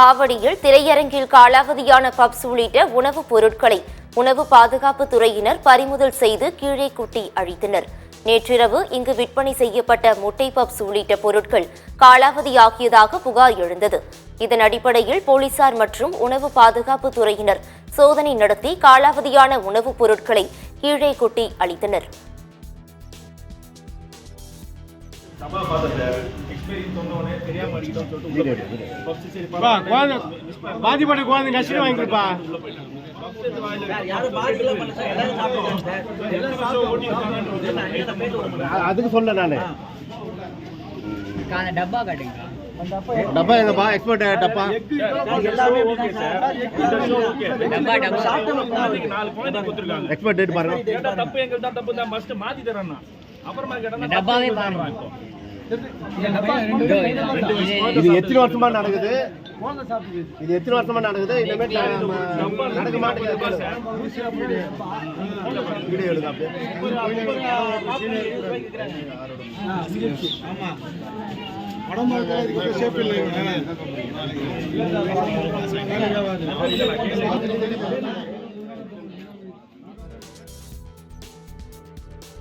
ஆவடியில் திரையரங்கில் காலாவதியான பப்ஸ் உள்ளிட்ட உணவுப் பொருட்களை உணவு பாதுகாப்பு துறையினர் பறிமுதல் செய்து கீழே கொட்டி அழித்தனர். நேற்றிரவு இங்கு விற்பனை செய்யப்பட்ட முட்டை பப்ஸ் உள்ளிட்ட பொருட்கள் காலாவதியாகியதாக புகார் எழுந்தது. இதன் அடிப்படையில் போலீசார் மற்றும் உணவு பாதுகாப்பு துறையினர் சோதனை நடத்தி காலாவதியான உணவுப் பொருட்களை கீழே கொட்டி அழித்தனர். அதுக்கு சொல்ல நானு டப்பா காட்டுங்க. டப்பா எங்கப்பா? எக்ஸ்போர்ட் டப்பா எக்ஸ்போர்ட் டேட் பாருங்க. டப்பாவே பாருங்க. இது எத்தனை வருஷமா நடக்குது? இது எத்தனை வருஷமா நடக்குது? இனிமேல் நடக்க மாட்டேங்குது. வீடியோ எடுங்க அப்படியே.